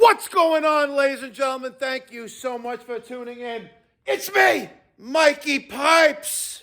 What's going on, ladies and gentlemen? Thank you so much for tuning in. It's me, Mikey Pipes.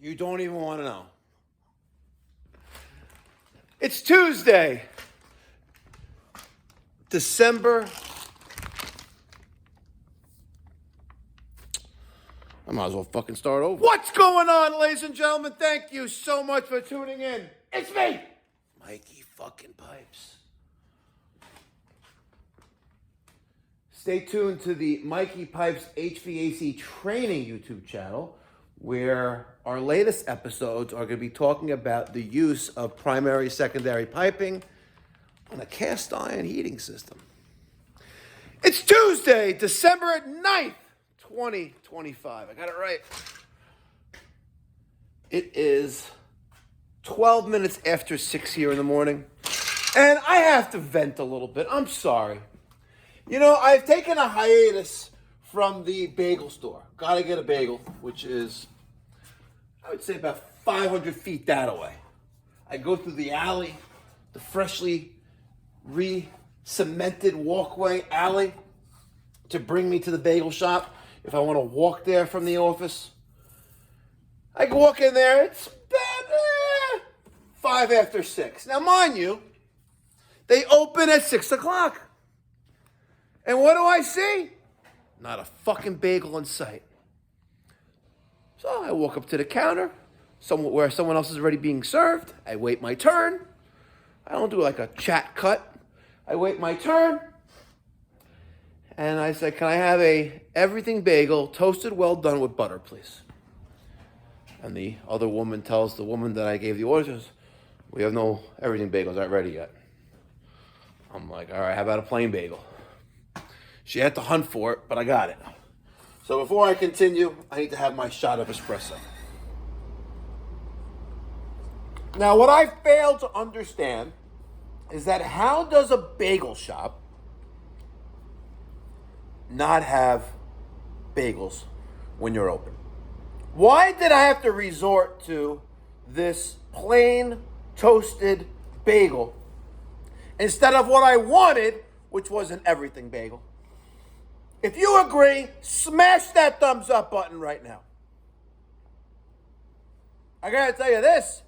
You don't even want to know. It's Tuesday, December. I might as well fucking start over. What's going on, ladies and gentlemen? Thank you so much for tuning in. It's me, Mikey fucking Pipes. Stay tuned to the Mikey Pipes HVAC Training YouTube channel, where our latest episodes are going to be talking about the use of primary, secondary piping on a cast iron heating system. It's Tuesday, December 9th, 2025. I got it right. It is 12 minutes after 6 here in the morning, and I have to vent a little bit. I'm sorry. You know, I've taken a hiatus from the bagel store. Gotta get a bagel, which is, I would say, about 500 feet that away. I go through the alley, the freshly re-cemented walkway alley to bring me to the bagel shop if I want to walk there from the office. I can walk in there, it's about 5 after 6. Now, mind you, they open at 6 o'clock. And what do I see? Not a fucking bagel in sight. So I walk up to the counter, where someone else is already being served. I wait my turn. I don't do like a chat cut. I wait my turn. And I say, can I have a everything bagel, toasted well done with butter, please? And the other woman tells the woman that I gave the order, says, we have no everything bagels, aren't ready yet. I'm like, all right, how about a plain bagel? She had to hunt for it, but I got it. So before I continue, I need to have my shot of espresso. Now, what I fail to understand is that how does a bagel shop not have bagels when you're open? Why did I have to resort to this plain toasted bagel instead of what I wanted, which was an everything bagel? If you agree, smash that thumbs up button right now. I gotta tell you this,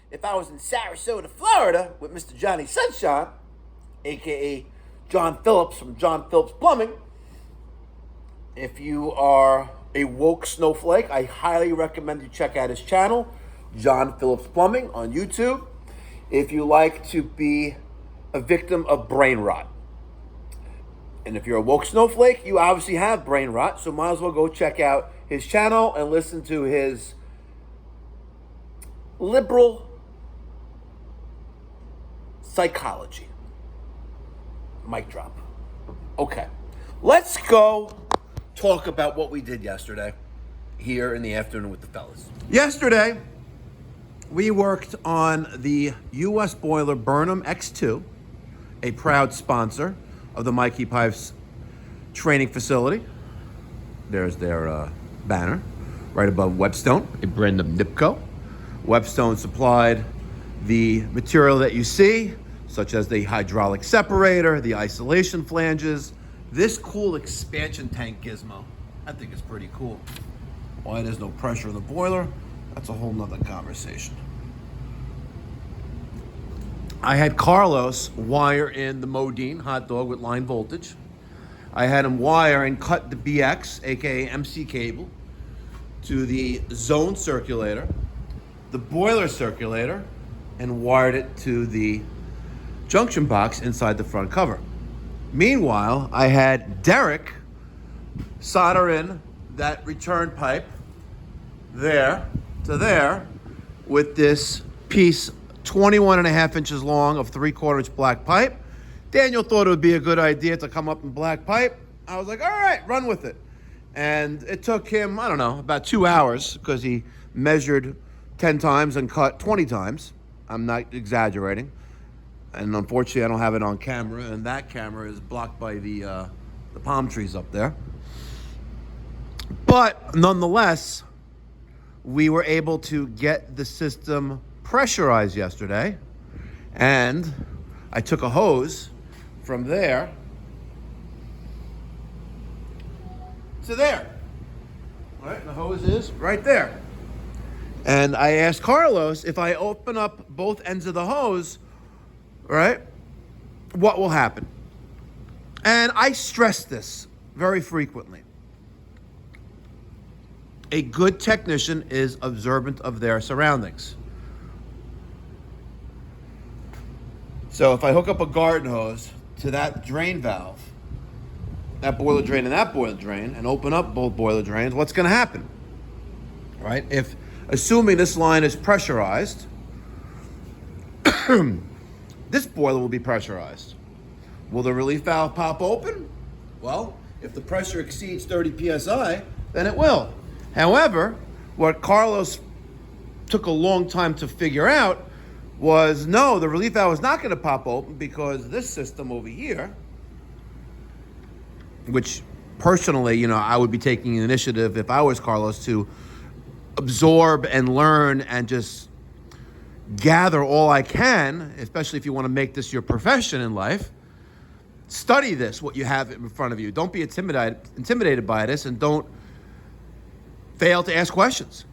if I was in Sarasota, Florida with Mr. Johnny Sunshine, aka John Phillips from John Phillips Plumbing, if you are a woke snowflake, I highly recommend you check out his channel, John Phillips Plumbing on YouTube, if you like to be a victim of brain rot. And if you're a woke snowflake, you obviously have brain rot, so might as well go check out his channel and listen to his liberal psychology. Mic drop. Okay, let's go talk about what we did yesterday here in the afternoon with the fellas. Yesterday, we worked on the U.S. boiler Burnham X2, a proud sponsor of the Mikey Pipes training facility. There's their banner right above Webstone, a brand of NIPCO. Webstone supplied the material that you see, such as the hydraulic separator, the isolation flanges, this cool expansion tank gizmo. I think it's pretty cool. Why there's no pressure in the boiler, that's a whole nother conversation. I had Carlos wire in the Modine hot dog with line voltage. I had him wire and cut the BX, aka MC cable, to the zone circulator, the boiler circulator, and wired it to the junction box inside the front cover. Meanwhile, I had Derek solder in that return pipe there to there with this piece 21 and a half inches long of 3/4 inch black pipe. Daniel thought it would be a good idea to come up in black pipe. I was like, all right, run with it. And it took him, I don't know, about 2 hours because he measured 10 times and cut 20 times. I'm not exaggerating. And unfortunately, I don't have it on camera, and that camera is blocked by the palm trees up there. But nonetheless, we were able to get the system pressurized yesterday, and I took a hose from there to there. Right, and the hose is right there. And I asked Carlos, if I open up both ends of the hose, right, what will happen? And I stress this very frequently. A good technician is observant of their surroundings. So if I hook up a garden hose to that drain valve, that boiler drain and that boiler drain, and open up both boiler drains, what's going to happen? Right? If, assuming this line is pressurized, this boiler will be pressurized. Will the relief valve pop open? Well, if the pressure exceeds 30 psi, then it will. However, what Carlos took a long time to figure out was, no, the relief valve is not going to pop open because this system over here, which personally, I would be taking an initiative if I was Carlos to absorb and learn and just gather all I can, especially if you want to make this your profession in life. Study this, what you have in front of you. Don't be intimidated by this, and don't fail to ask questions.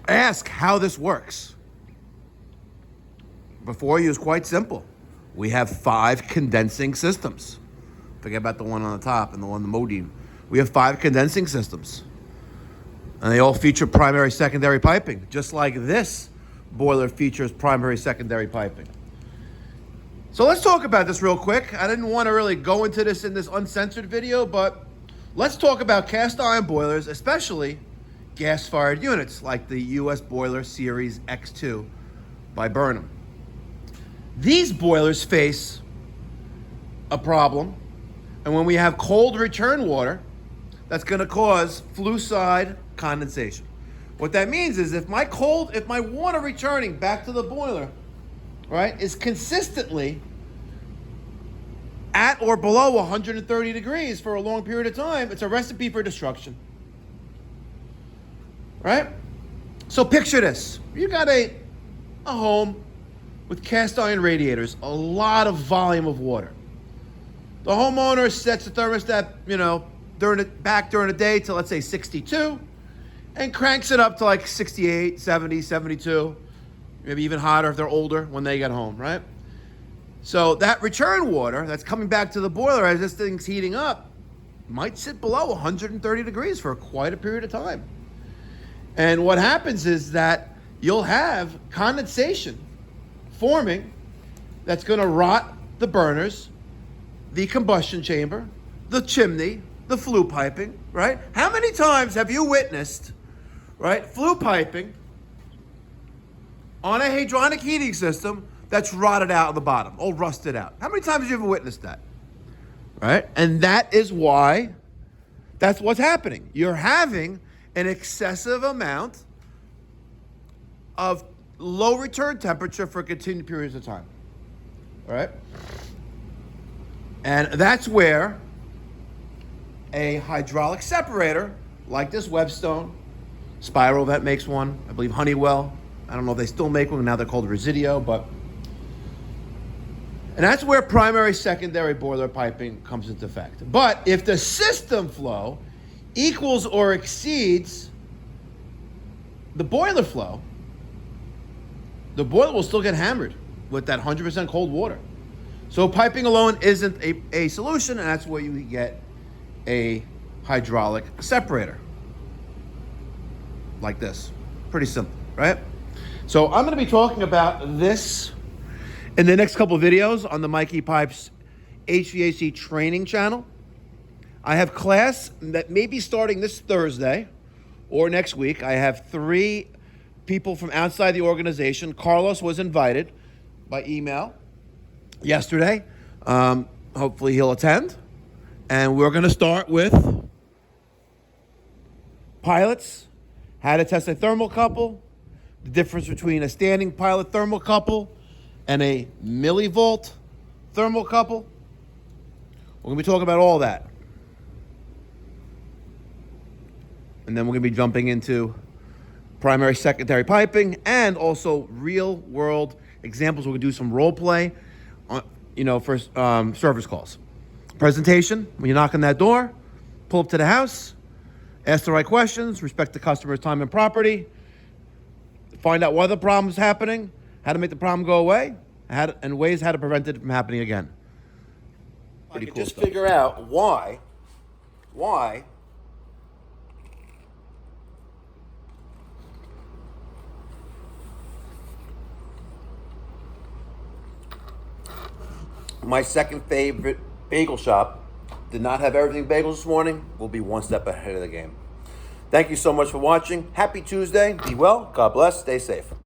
Ask how this works. Before you is quite simple. We have 5 condensing systems. Forget about the one on the top and the one on the modem. We have 5 condensing systems. And they all feature primary, secondary piping, just like this boiler features primary, secondary piping. So let's talk about this real quick. I didn't want to really go into this in this uncensored video, but let's talk about cast iron boilers, especially gas-fired units like the US Boiler Series X2 by Burnham. These boilers face a problem, and when we have cold return water, that's going to cause flue-side condensation. What that means is if my water returning back to the boiler, right, is consistently at or below 130 degrees for a long period of time, it's a recipe for destruction. Right? So picture this. You got a home with cast iron radiators, a lot of volume of water. The homeowner sets the thermostat, during the day to, let's say, 62, and cranks it up to like 68, 70, 72, maybe even hotter if they're older when they get home, right? So that return water that's coming back to the boiler as this thing's heating up might sit below 130 degrees for quite a period of time. And what happens is that you'll have condensation forming that's going to rot the burners, the combustion chamber, the chimney, the flue piping, right? How many times have you witnessed, right, flue piping on a hadronic heating system that's rotted out at the bottom, all rusted out? How many times have you ever witnessed that? Right? And that is why that's what's happening. You're having an excessive amount of low return temperature for continued periods of time. All right? And that's where a hydraulic separator like this Webstone, Spiral Vent makes one, I believe Honeywell, I don't know if they still make one, now they're called Residio, and that's where primary, secondary boiler piping comes into effect. But if the system flow equals or exceeds the boiler flow, the boiler will still get hammered with that 100% cold water. So piping alone isn't a solution, and that's where you get a hydraulic separator like this. Pretty simple, right? So I'm going to be talking about this in the next couple of videos on the Mikey Pipes HVAC Training channel. I have class that may be starting this Thursday or next week. I have 3 people from outside the organization. Carlos was invited by email yesterday. Hopefully he'll attend. And we're going to start with pilots, how to test a thermocouple, the difference between a standing pilot thermocouple and a millivolt thermocouple. We're going to be talking about all that. And then we're going to be jumping into primary, secondary piping and also real world examples. We're going to do some role play for service calls. Presentation, when you knock on that door, pull up to the house, ask the right questions, respect the customer's time and property, find out why the problem's happening, how to make the problem go away, and ways how to prevent it from happening again. Pretty cool just stuff. figure out why my second favorite bagel shop did not have everything bagels this morning. We'll be one step ahead of the game. Thank you so much for watching. Happy Tuesday. Be well. God bless. Stay safe.